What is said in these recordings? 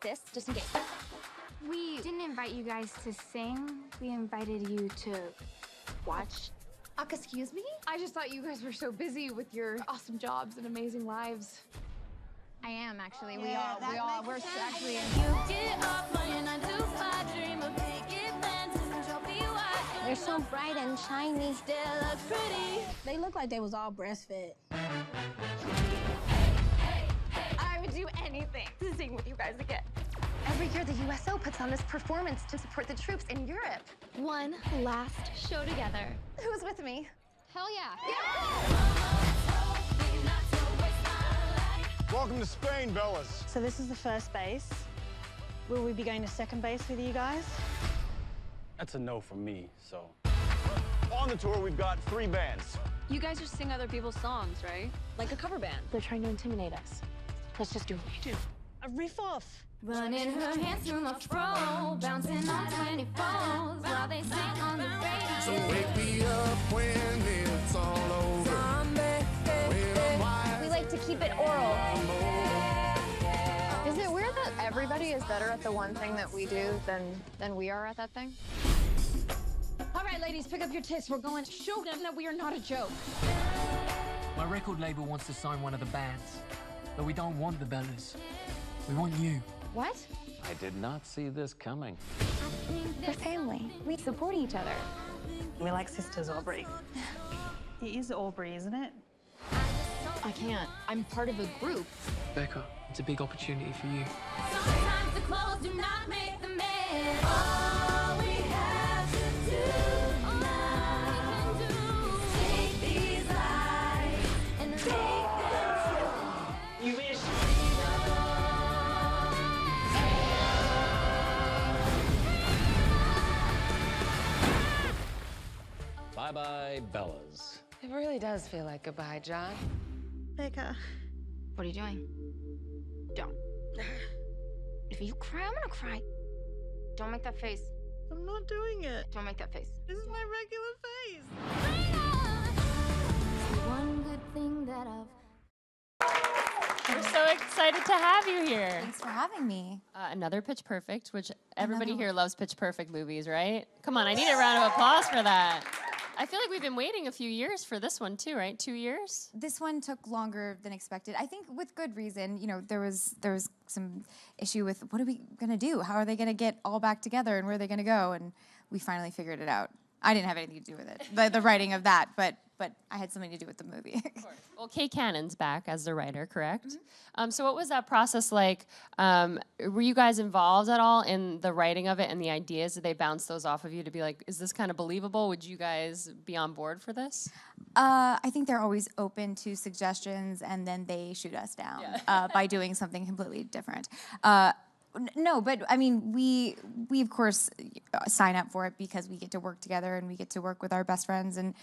this, just in case. We didn't invite you guys to sing. We invited you to watch. Excuse me? I just thought you guys were so busy with your awesome jobs and amazing lives. I am, actually. Yeah, we're actually in. They're so bright and shiny. Still look pretty. They look like they was all breastfed. I would do anything to sing with you guys again. Every year, the USO puts on this performance to support the troops in Europe. One last show together. Who's with me? Hell yeah. Welcome to Spain, Bellas. So this is the first base. Will we be going to second base with you guys? That's a no from me, so. On the tour, we've got 3 bands. You guys just sing other people's songs, right? Like a cover band. They're trying to intimidate us. Let's just do what we do. A riff off. Running her hands through my fro, bouncing on 24s while they sing on the radio. So wake me up when it's all over. We like to keep it oral. Is it weird that everybody is better at the one thing that we do than we are at that thing? All right, ladies, pick up your tits. We're going to show them that we are not a joke. My record label wants to sign one of the bands, but we don't want the Bellas. We want you. What? I did not see this coming. We're family. We support each other. We're like sisters, Aubrey. It is Aubrey, isn't it? I can't. I'm part of a group. Becca, it's a big opportunity for you. Sometimes the clothes do not make the man. All we have to do now is take these lies and make them true. You wish. Bye-bye, Bellas. It really does feel like goodbye, John. Becca. What are you doing? Don't. If you cry, I'm gonna cry. Don't make that face. I'm not doing it. Don't make that face. This is my regular face. One good thing that I've. We're so excited to have you here. Thanks for having me. Another Pitch Perfect, which everybody here loves Pitch Perfect movies, right? Come on, I need a round of applause for that. I feel like we've been waiting a few years for this one too, right? 2 years? This one took longer than expected. I think with good reason. You know, there was some issue with what are we gonna do? How are they gonna get all back together and where are they gonna go? And we finally figured it out. I didn't have anything to do with it, the writing of that, but I had something to do with the movie. Well, Kay Cannon's back as the writer, correct? So what was that process like? Were you guys involved at all in the writing of it and the ideas? Did they bounce those off of you to be like, is this kind of believable? Would you guys be on board for this? I think they're always open to suggestions, and then they shoot us down by doing something completely different. No, but I mean, we of course sign up for it because we get to work together and we get to work with our best friends. And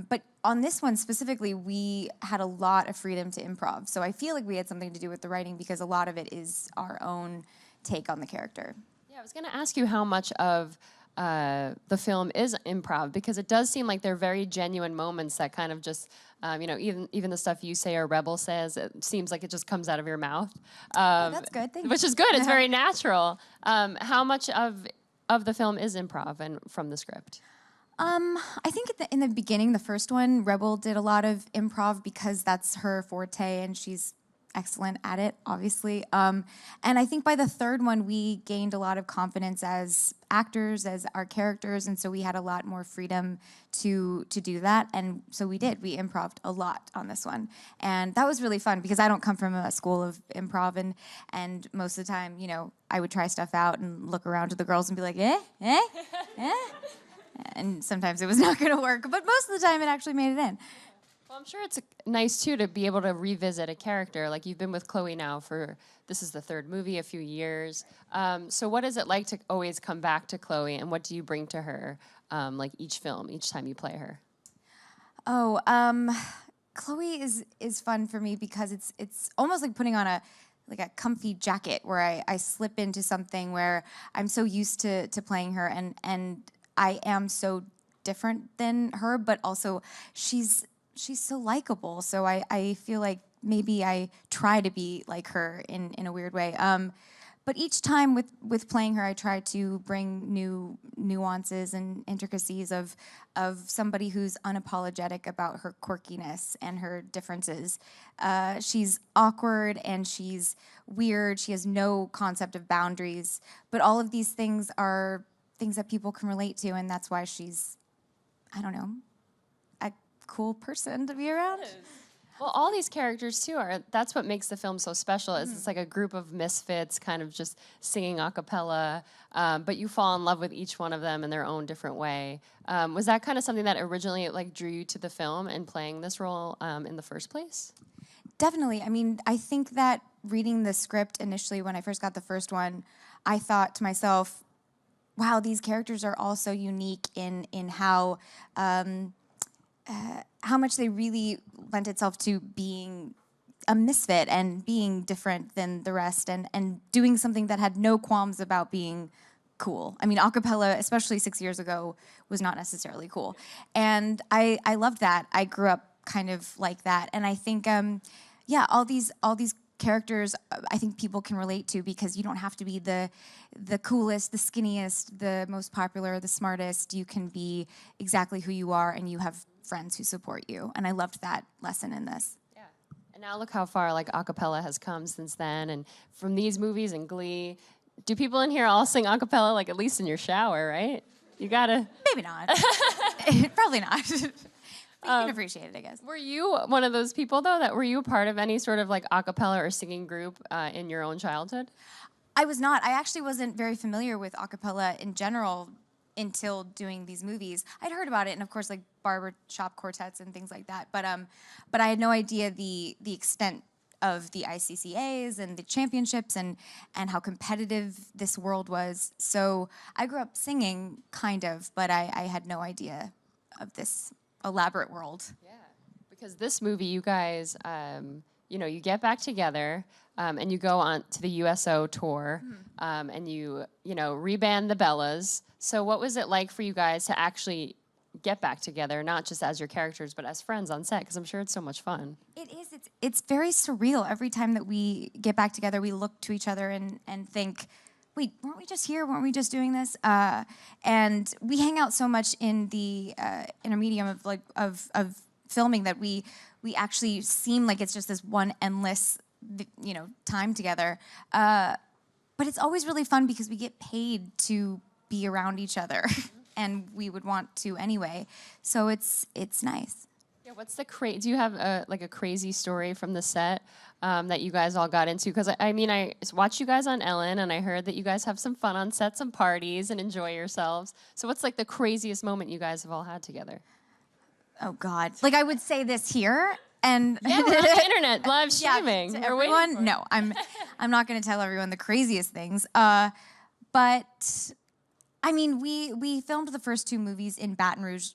but on this one specifically, we had a lot of freedom to improv. So I feel like we had something to do with the writing because a lot of it is our own take on the character. Yeah, I was going to ask you how much of the film is improv, because it does seem like they're very genuine moments that kind of just, you know, even the stuff you say or Rebel says, it seems like it just comes out of your mouth. That's good, thank you. Which is good, it's very natural. How much of the film is improv and from the script? I think in the beginning, the first one, Rebel did a lot of improv because that's her forte and she's excellent at it, obviously. And I think by the third one, we gained a lot of confidence as actors, as our characters, and so we had a lot more freedom to do that. And so we did. We improv'd a lot on this one. And that was really fun because I don't come from a school of improv, and most of the time, you know, I would try stuff out and look around to the girls and be like, eh? And sometimes it was not gonna work, but most of the time it actually made it in. Well, I'm sure it's nice, too, to be able to revisit a character. Like, you've been with Chloe now for, this is the third movie, a few years. So what is it like to always come back to Chloe, and what do you bring to her, like, each film, each time you play her? Oh, Chloe is fun for me because it's almost like putting on a comfy jacket where I slip into something where I'm so used to playing her, and I am so different than her, but also she's so likable, so I feel like maybe I try to be like her in a weird way. but each time with playing her, I try to bring new nuances and intricacies of somebody who's unapologetic about her quirkiness and her differences. She's awkward and she's weird. She has no concept of boundaries, but all of these things are things that people can relate to, and that's why she's, I don't know, a cool person to be around. Well, all these characters too that's what makes the film so special is it's like a group of misfits kind of just singing a cappella, but you fall in love with each one of them in their own different way. Was that kind of something that originally like drew you to the film and playing this role in the first place? Definitely. I mean, I think that reading the script initially when I first got the first one, I thought to myself, wow, these characters are all so unique in how much they really lent itself to being a misfit and being different than the rest and doing something that had no qualms about being cool. I mean, a cappella, especially 6 years ago, was not necessarily cool. And I loved that. I grew up kind of like that. And I think, yeah, all these characters I think people can relate to because you don't have to be the coolest, the skinniest, the most popular, the smartest. You can be exactly who you are and you have friends who support you. And I loved that lesson in this. Yeah. And now look how far like a cappella has come since then. And from these movies and Glee, do people in here all sing a cappella like at least in your shower, right? You gotta. Maybe not. Probably not. But you can appreciate it, I guess. Were you one of those people though were you a part of any sort of like a cappella or singing group in your own childhood? I was not. I actually wasn't very familiar with a cappella in general until doing these movies. I'd heard about it, and of course, like barbershop quartets and things like that. But I had no idea the extent of the ICCAs and the championships and how competitive this world was. So I grew up singing, kind of, but I had no idea of this elaborate world. Yeah, because this movie, you guys, you get back together and you go on to the USO tour and you reband the Bellas. So what was it like for you guys to actually get back together, not just as your characters, but as friends on set? Because I'm sure it's so much fun. It is. It's very surreal. Every time that we get back together, we look to each other and think, wait, weren't we just here? Weren't we just doing this? And we hang out so much in the intermedium of filming that we actually seem like it's just this one endless, time together. But it's always really fun because we get paid to be around each other, and we would want to anyway. So it's nice. Yeah, what's the do you have a crazy story from the set that you guys all got into? Because I watched you guys on Ellen, and I heard that you guys have some fun on set, some parties, and enjoy yourselves. So what's like the craziest moment you guys have all had together? Oh God! Like I would say this here, and yeah, we're on the internet, live streaming. Yeah, to We're everyone. No, I'm not going to tell everyone the craziest things. But I mean, we filmed the first two movies in Baton Rouge,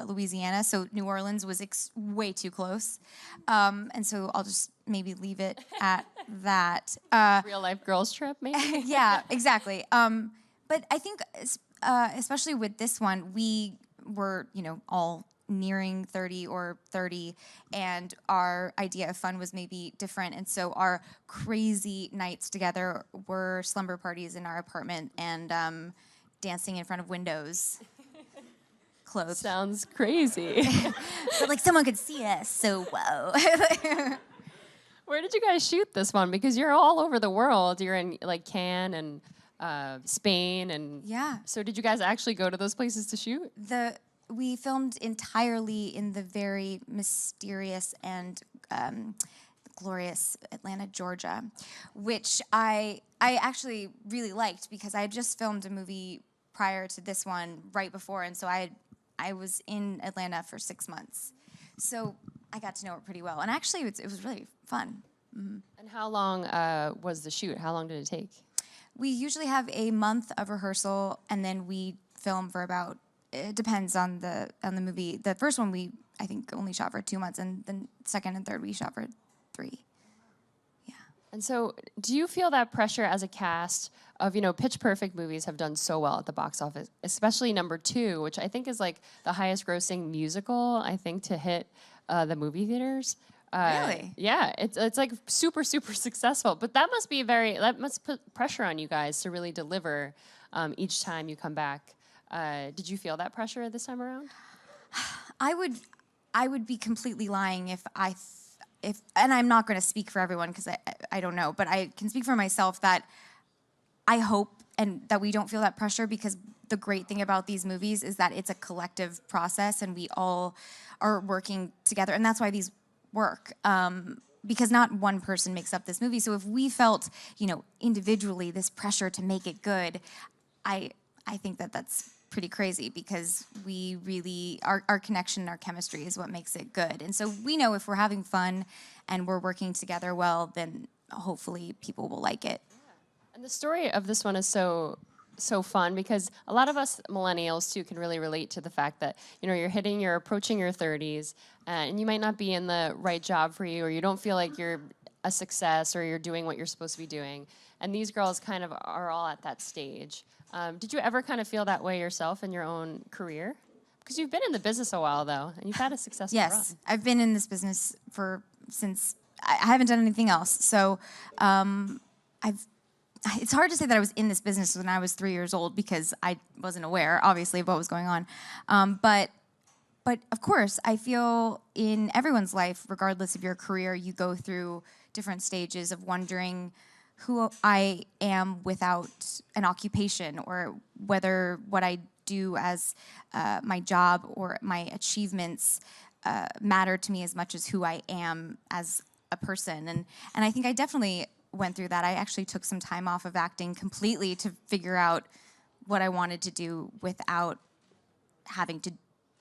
Louisiana, so New Orleans was way too close. And so I'll just maybe leave it at that. Real life girls trip, maybe? Yeah, exactly. But I think, especially with this one, we were, all nearing 30 or 30, and our idea of fun was maybe different. And so our crazy nights together were slumber parties in our apartment and dancing in front of windows, clothed. Sounds crazy. But like someone could see us, so whoa. Where did you guys shoot this one? Because you're all over the world. You're in like Cannes and Spain, and Yeah. So did you guys actually go to those places to shoot? We filmed entirely in the very mysterious and glorious Atlanta, Georgia, which I actually really liked because I had just filmed a movie prior to this one right before, and so I was in Atlanta for 6 months, so I got to know it pretty well, and actually it was really fun. Mm-hmm. And how long was the shoot? How long did it take? We usually have a month of rehearsal, and then we film for about. It depends on the movie. The first one I think only shot for 2 months, and the second and third we shot for 3. Yeah. And so, do you feel that pressure as a cast of, Pitch Perfect movies have done so well at the box office, especially number 2, which I think is like the highest grossing musical, I think, to hit the movie theaters. Really? Yeah, it's like super successful. But that must put pressure on you guys to really deliver each time you come back. Did you feel that pressure this time around? I would be completely lying if and I'm not going to speak for everyone because I don't know, but I can speak for myself that I hope and that we don't feel that pressure, because the great thing about these movies is that it's a collective process and we all are working together, and that's why these work. Because not one person makes up this movie. So if we felt, individually this pressure to make it good, I think that that's pretty crazy, because we really, our connection, our chemistry is what makes it good. And so we know if we're having fun and we're working together well, then hopefully people will like it. And the story of this one is so fun, because a lot of us millennials too can really relate to the fact that you're approaching your 30s, and you might not be in the right job for you, or you don't feel like you're a success or you're doing what you're supposed to be doing. And these girls kind of are all at that stage. Did you ever kind of feel that way yourself in your own career? Because you've been in the business a while though, and you've had a successful run. Yes, I've been in this business since I haven't done anything else. So it's hard to say that I was in this business when I was 3 years old, because I wasn't aware, obviously, of what was going on. But of course, I feel in everyone's life, regardless of your career, you go through different stages of wondering who I am without an occupation, or whether what I do as my job or my achievements matter to me as much as who I am as a person. And I think I definitely went through that. I actually took some time off of acting completely to figure out what I wanted to do without having to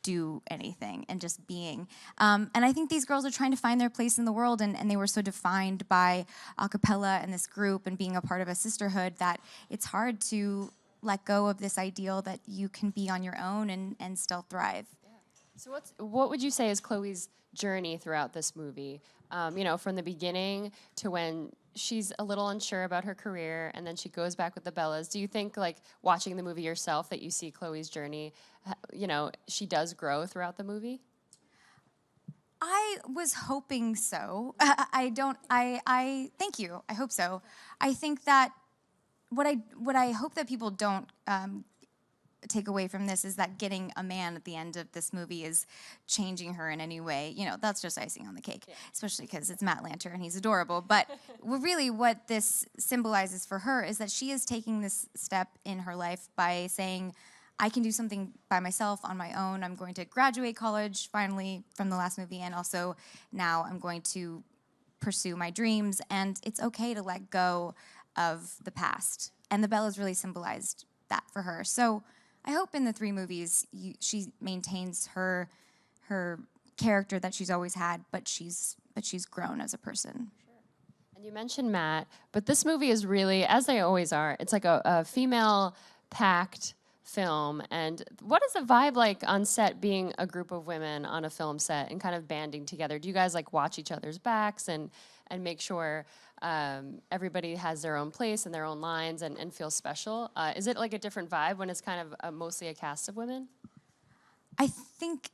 do anything, and just being. And I think these girls are trying to find their place in the world, and they were so defined by a cappella and this group and being a part of a sisterhood that it's hard to let go of this ideal that you can be on your own and still thrive. So what would you say is Chloe's journey throughout this movie? From the beginning to when she's a little unsure about her career, and then she goes back with the Bellas. Do you think, like, watching the movie yourself, that you see Chloe's journey, she does grow throughout the movie? I was hoping so. Thank you. I hope so. I think that what I hope that people don't take away from this is that getting a man at the end of this movie is changing her in any way. That's just icing on the cake, especially because it's Matt Lanter and he's adorable. But really what this symbolizes for her is that she is taking this step in her life by saying, I can do something by myself on my own. I'm going to graduate college finally from the last movie, and also now I'm going to pursue my dreams, and it's okay to let go of the past. And the Bellas really symbolized that for her. So I hope in the 3 movies she maintains her character that she's always had, but she's grown as a person. Sure. And you mentioned Matt, but this movie is really, as they always are, it's like a female-packed film. And what is the vibe like on set, being a group of women on a film set and kind of banding together? Do you guys like watch each other's backs and make sure everybody has their own place and their own lines and feel special? Is it like a different vibe when it's kind of mostly a cast of women? I think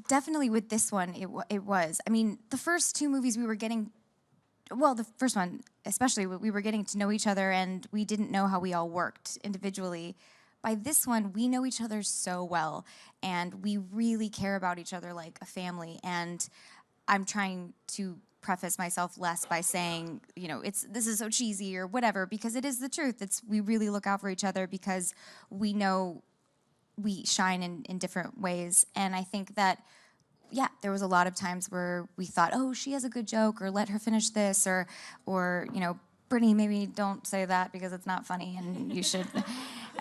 definitely with this one, it was. I mean, the first 2 movies we were getting, well, the first one especially, we were getting to know each other, and we didn't know how we all worked individually. By this one, we know each other so well, and we really care about each other like a family. And I'm trying to preface myself less by saying, this is so cheesy or whatever, because it is the truth. We really look out for each other because we know we shine in different ways. And I think that, there was a lot of times where we thought, oh, she has a good joke, or let her finish this, or Brittany, maybe don't say that because it's not funny, and you should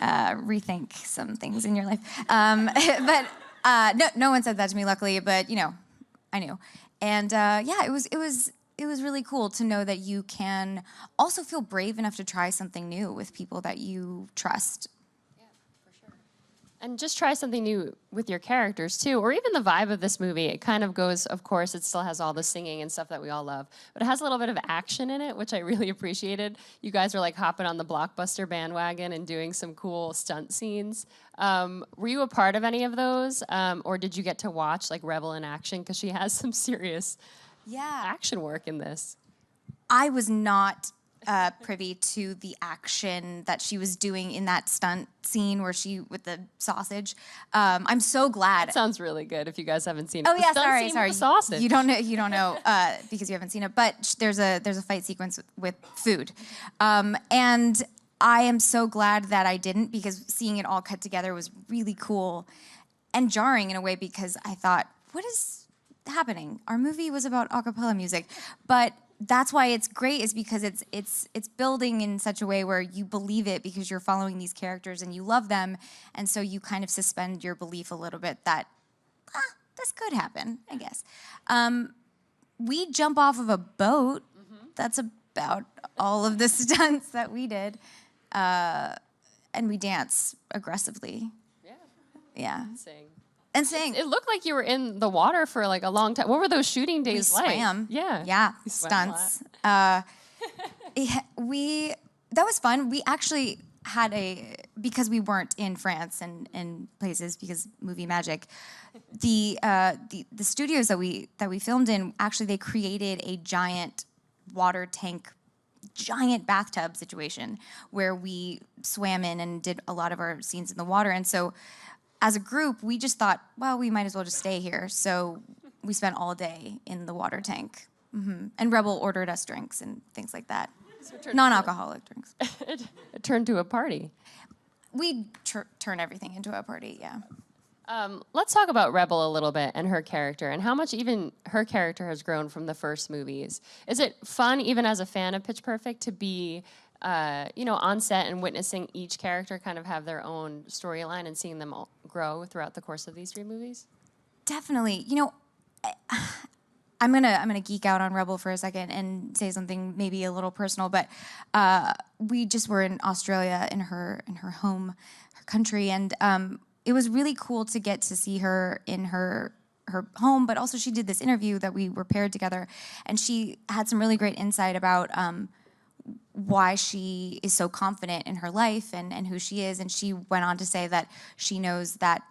rethink some things in your life. But no one said that to me, luckily. But I knew, and it was really cool to know that you can also feel brave enough to try something new with people that you trust. And just try something new with your characters, too, or even the vibe of this movie. It kind of goes, of course, it still has all the singing and stuff that we all love, but it has a little bit of action in it, which I really appreciated. You guys were like hopping on the blockbuster bandwagon and doing some cool stunt scenes. Were you a part of any of those, or did you get to watch like Rebel in action? Because she has some serious Yeah. action work in this. I was not privy to the action that she was doing in that stunt scene where she with the sausage. I'm so glad. That sounds really good if you guys haven't seen it. Oh The yeah, stunt sorry, scene with sorry. the sausage. You don't know because you haven't seen it. But there's a fight sequence with food, and I am so glad that I didn't, because seeing it all cut together was really cool and jarring in a way, because I thought, what is happening? Our movie was about a cappella music, but that's why it's great, is because it's building in such a way where you believe it because you're following these characters and you love them, and so you kind of suspend your belief a little bit that this could happen, I guess. We jump off of a boat. That's about all of the stunts that we did, and we dance aggressively. Yeah. Yeah, Sing. and sing. It looked like you were in the water for like a long time. What were those shooting We days like? swam. Yeah. Yeah, You swam a lot. stunts. That was fun. We actually had because we weren't in France and places because movie magic. The studios that we filmed in, actually they created a giant water tank, giant bathtub situation where we swam in and did a lot of our scenes in the water. And so as a group, we just thought, well, we might as well just stay here. So we spent all day in the water tank. And Rebel ordered us drinks and things like that. Non-alcoholic drinks. It turned to a party. We turn everything into a party, yeah. Let's talk about Rebel a little bit and her character and how much even her character has grown from the first movies. Is it fun, even as a fan of Pitch Perfect, to be on set and witnessing each character kind of have their own storyline and seeing them all grow throughout the course of these 3 movies? Definitely. I'm gonna geek out on Rebel for a second and say something maybe a little personal, but we just were in Australia in her home, her country, and it was really cool to get to see her in her home. But also, she did this interview that we were paired together, and she had some really great insight about why she is so confident in her life and who she is. And she went on to say that she knows that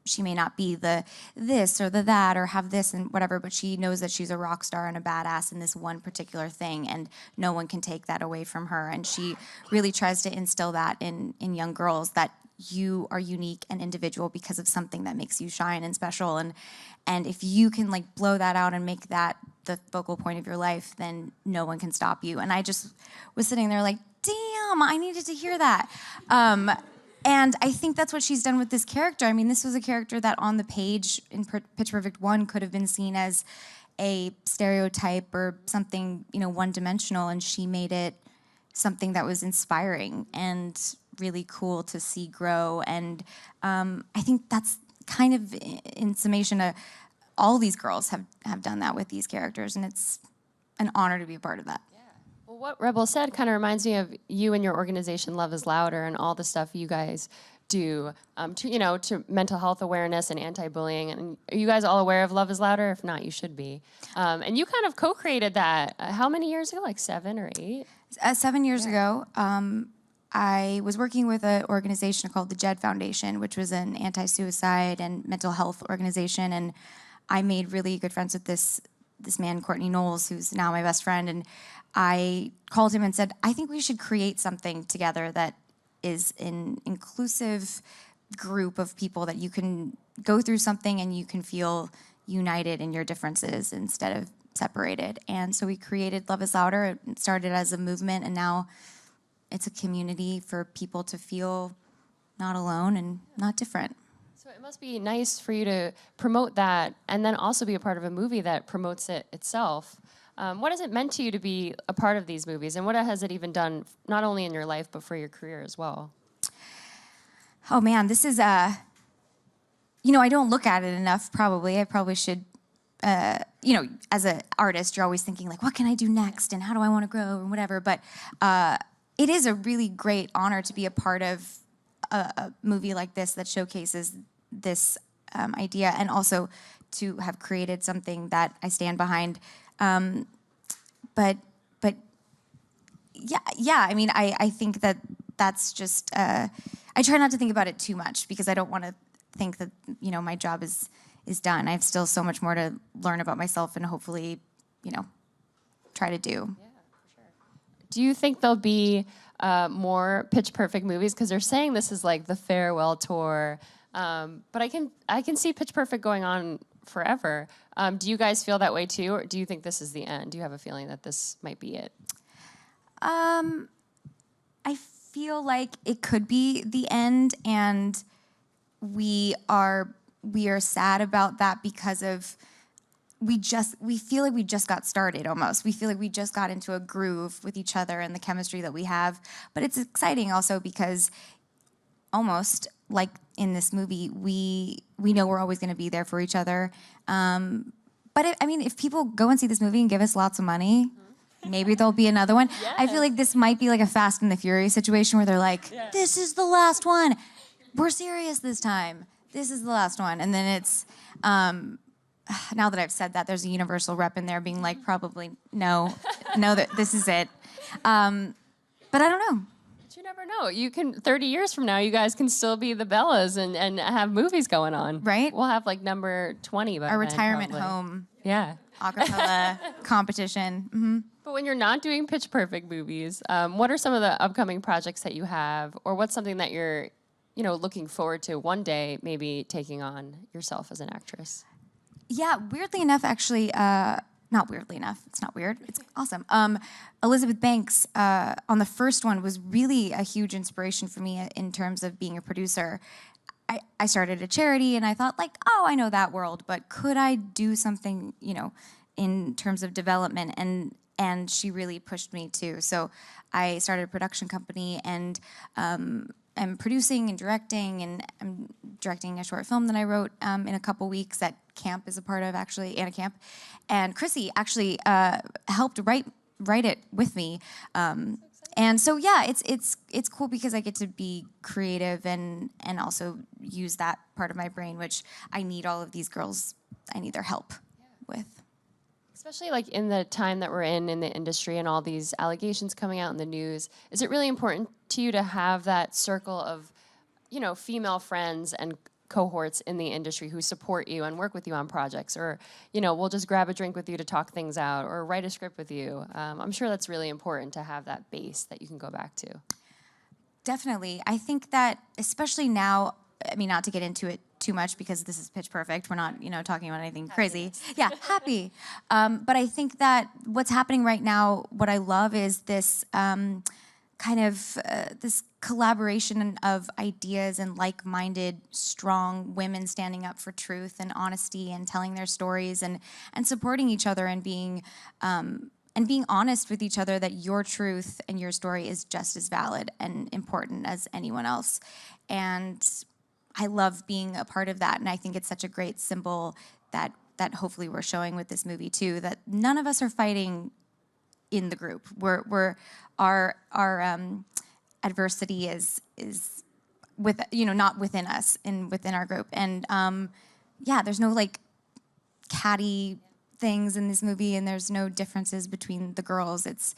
she may not be the this or the that or have this and whatever, but she knows that she's a rock star and a badass in this one particular thing, and no one can take that away from her. And she really tries to instill that in young girls, that you are unique and individual because of something that makes you shine and special. And if you can blow that out and make that the focal point of your life, then no one can stop you. And I just was sitting there like, damn, I needed to hear that. And I think that's what she's done with this character. I mean, this was a character that on the page in Pitch Perfect 1 could have been seen as a stereotype or something, one-dimensional, and she made it something that was inspiring and really cool to see grow. And I think that's kind of, in summation, all these girls have done that with these characters, and it's an honor to be a part of that. Well, what Rebel said kind of reminds me of you and your organization, Love is Louder, and all the stuff you guys do to mental health awareness and anti-bullying. And are you guys all aware of Love is Louder? If not, you should be. And you kind of co-created that how many years ago? Like 7 or 8? 7 years ago, I was working with an organization called the JED Foundation, which was an anti-suicide and mental health organization. And I made really good friends with this man, Courtney Knowles, who's now my best friend. And I called him and said, I think we should create something together that is an inclusive group of people that you can go through something and you can feel united in your differences instead of separated. And so we created Love is Louder. It started as a movement, and now it's a community for people to feel not alone and not different. So it must be nice for you to promote that and then also be a part of a movie that promotes it itself. What has it meant to you to be a part of these movies, and what has it even done, not only in your life, but for your career as well? Oh man, this is, I don't look at it enough, probably. I probably should, as an artist, you're always thinking what can I do next, and how do I want to grow, and whatever. But it is a really great honor to be a part of a movie like this that showcases this idea, and also to have created something that I stand behind. But yeah. I mean, I think that's just. I try not to think about it too much because I don't want to think that my job is done. I have still so much more to learn about myself and hopefully try to do. Do you think there'll be more Pitch Perfect movies? Because they're saying this is like the farewell tour, but I can see Pitch Perfect going on forever. Do you guys feel that way too, or do you think this is the end? Do you have a feeling that this might be it? I feel like it could be the end, and we are sad about that because of we feel like we just got started almost. We feel like we just got into a groove with each other and the chemistry that we have. But it's exciting also because almost like in this movie, we know we're always going to be there for each other. But if people go and see this movie and give us lots of money, maybe there'll be another one. Yes. I feel like this might be like a Fast and the Furious situation where they're like, this is the last one. We're serious this time. This is the last one. And then it's, now that I've said that, there's a Universal rep in there being like, probably, no, that this is it. But I don't know. But you never know. You can, 30 years from now, you guys can still be the Bellas and have movies going on. Right? We'll have like number 20 by Our then, retirement probably. home. Yeah. Acapella competition. Mm-hmm. But when you're not doing Pitch Perfect movies, what are some of the upcoming projects that you have, or what's something that you're, looking forward to one day, maybe taking on yourself as an actress? Yeah, weirdly enough, actually, not weirdly enough, it's not weird, it's awesome. Elizabeth Banks on the first one was really a huge inspiration for me in terms of being a producer. I started a charity and I thought like, oh, I know that world, but could I do something, in terms of development? And she really pushed me too. So I started a production company and I'm producing and directing, and I'm directing a short film that I wrote in a couple weeks that Camp is a part of, actually, Anna Camp. And Chrissy actually helped write it with me. And so yeah, it's cool because I get to be creative and also use that part of my brain, which I need all of these girls, I need their help with. Especially like in the time that we're in the industry and all these allegations coming out in the news, is it really important to you to have that circle of, female friends and cohorts in the industry who support you and work with you on projects, or, we'll just grab a drink with you to talk things out or write a script with you? I'm sure that's really important to have that base that you can go back to. Definitely. I think that especially now, not to get into it too much because this is Pitch Perfect. We're not, talking about anything crazy. Yeah, happy. But I think that what's happening right now, what I love is this kind of this collaboration of ideas and like-minded, strong women standing up for truth and honesty and telling their stories and supporting each other and being honest with each other that your truth and your story is just as valid and important as anyone else. And I love being a part of that, and I think it's such a great symbol that hopefully we're showing with this movie too, that none of us are fighting in the group. Our adversity is with not within us and within our group. And there's no like catty things in this movie, and there's no differences between the girls. It's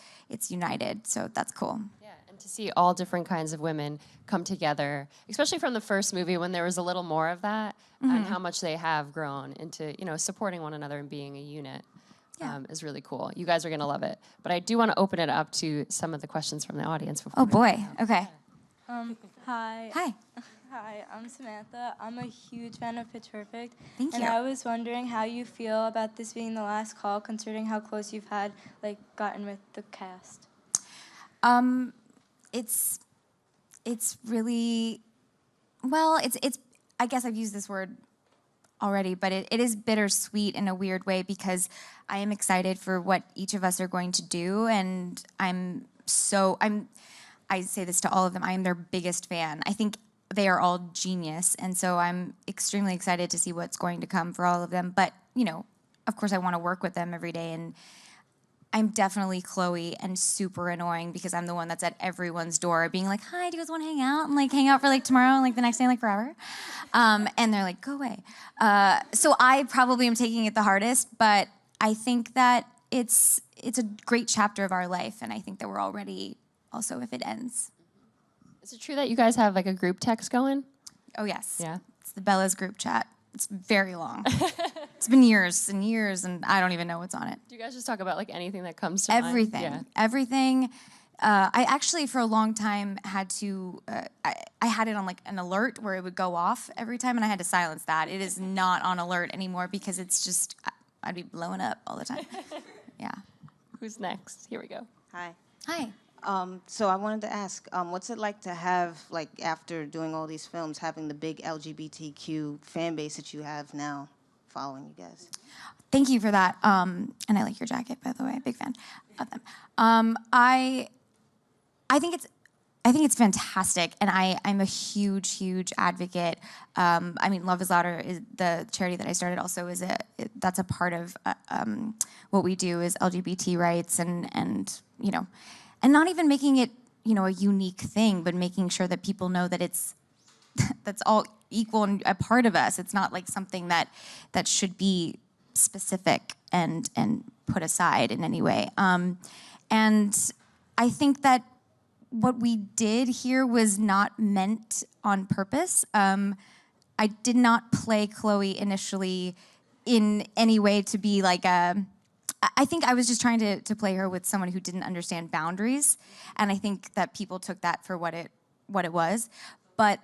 united, so that's cool. Yeah, and to see all different kinds of women come together, especially from the first movie when there was a little more of that, and how much they have grown into supporting one another and being a unit. Is really cool. You guys are going to love it. But I do want to open it up to some of the questions from the audience. Oh, boy. Okay. Hi. Hi. Hi, I'm Samantha. I'm a huge fan of Pitch Perfect. Thank you. And I was wondering how you feel about this being the last call, considering how close you've gotten with the cast. It's really, well, it's I guess I've used this word already, but it is bittersweet in a weird way because I am excited for what each of us are going to do, and I say this to all of them, I am their biggest fan. I think they are all genius, and so I'm extremely excited to see what's going to come for all of them. But, of course I want to work with them every day, and I'm definitely Chloe and super annoying because I'm the one that's at everyone's door being like, hi, do you guys want to hang out? And hang out for tomorrow and the next day and forever. And they're like, go away. So I probably am taking it the hardest, but I think that it's a great chapter of our life, and I think that we're all ready also if it ends. Is it true that you guys have a group text going? Oh, yes. Yeah. It's the Bella's group chat. It's very long. It's been years and years, and I don't even know what's on it. Do you guys just talk about like anything that comes to mind? Everything. Yeah. Everything. I actually, for a long time, had to. I had it on like an alert where it would go off every time, and I had to silence that. It is not on alert anymore because it's just I'd be blowing up all the time. Yeah. Who's next? Here we go. Hi. Hi. So I wanted to ask, what's it like to have, like, after doing all these films, having the big LGBTQ fan base that you have now following you guys? Thank you for that. And I like your jacket, by the way. Big fan of them. I think it's fantastic, and I'm a huge advocate. I mean, Love is Louder is the charity that I started. Also, that's a part of what we do is LGBT rights, and you know, and not even making it a unique thing, but making sure that people know that that's all equal and a part of us. It's not like something that should be specific and put aside in any way. And I think that what we did here was not meant on purpose. I did not play Chloe initially in any way to be like I think I was just trying to play her with someone who didn't understand boundaries, and I think that people took that for what it was. But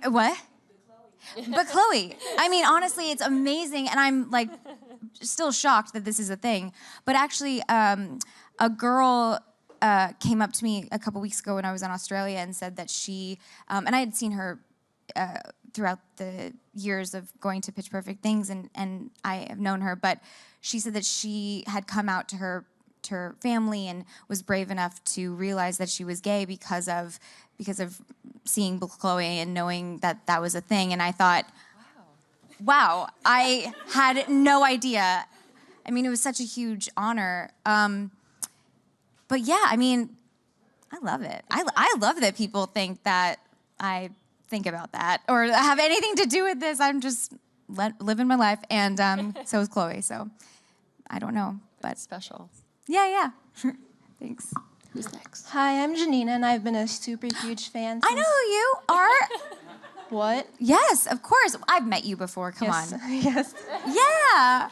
what? But Chloe, I mean, honestly, it's amazing, and I'm like still shocked that this is a thing. But actually, a girl came up to me a couple weeks ago when I was in Australia and said that she, and I had seen her throughout the years of going to Pitch Perfect things, and I have known her, but she said that she had come out to her family and was brave enough to realize that she was gay because of seeing Chloe and knowing that was a thing. And I thought, wow, I had no idea. I mean, it was such a huge honor. But yeah, I mean, I love it. I love that people think that I think about that or have anything to do with this. I'm just living my life, and so is Chloe. So I don't know, but Special. yeah. Thanks. Who's next? Hi, I'm Janina, and I've been a super huge fan. I know who you are. What? Yes, of course. I've met you before. Come Yes. on. Yes. Yeah.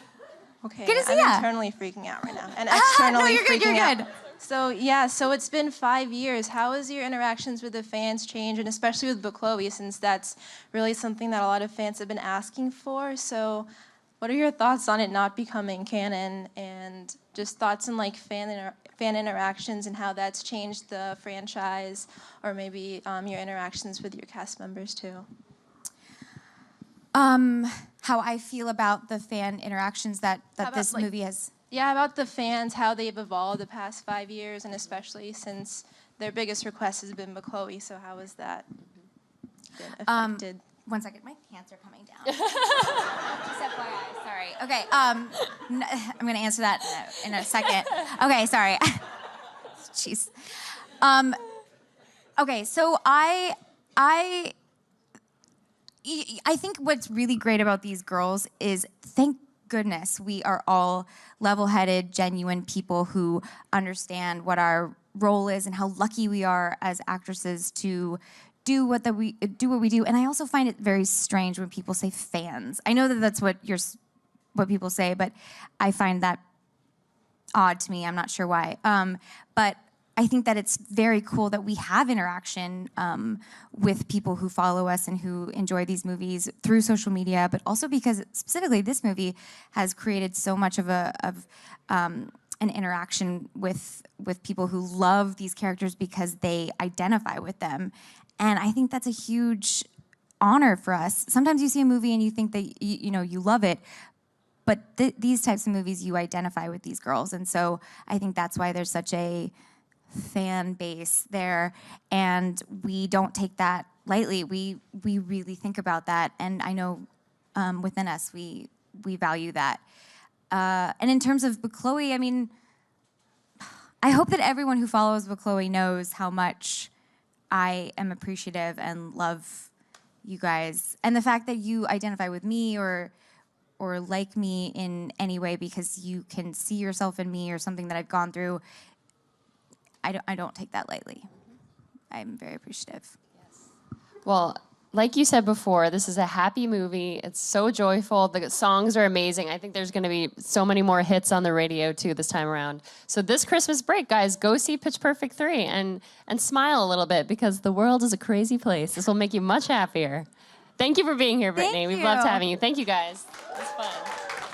Okay. Good to see I'm ya. internally freaking out right now, and No, externally you're good. freaking You're out. good. So yeah, so it's been 5 years. How has your interactions with the fans changed, and especially with Book Chloe, since that's really something that a lot of fans have been asking for? So, what are your thoughts on it not becoming canon, and just thoughts on like fan interactions and how that's changed the franchise, or maybe your interactions with your cast members too? How I feel about the fan interactions that about, this like- movie has. Yeah, about the fans, how they've evolved the past 5 years, and especially since their biggest request has been Book Chloe. So how has that been affected? 1 second, my pants are coming down. Just FYI, sorry. Okay, I'm gonna answer that in a second. Okay, sorry. Jeez. Okay, so I think what's really great about these girls is, thank goodness, we are all level-headed, genuine people who understand what our role is and how lucky we are as actresses to do what we do. And I also find it very strange when people say fans. I know that that's what people say, but I find that odd to me. I'm not sure why. But I think that it's very cool that we have interaction with people who follow us and who enjoy these movies through social media, but also because specifically this movie has created so much of an interaction with people who love these characters because they identify with them. And I think that's a huge honor for us. Sometimes you see a movie and you think that you love it, but these types of movies, you identify with these girls. And so I think that's why there's such a fan base there, and we don't take that lightly. We really think about that, and I know within us we value that. And in terms of Book Chloe, I mean, I hope that everyone who follows Book Chloe knows how much I am appreciative and love you guys, and the fact that you identify with me or like me in any way because you can see yourself in me or something that I've gone through. I don't take that lightly. I'm very appreciative. Well, like you said before, this is a happy movie. It's so joyful. The songs are amazing. I think there's going to be so many more hits on the radio too this time around. So this Christmas break, guys, go see Pitch Perfect 3 and smile a little bit because the world is a crazy place. This will make you much happier. Thank you for being here, Brittany. Thank We've loved you. having you. Thank you, guys. It was fun.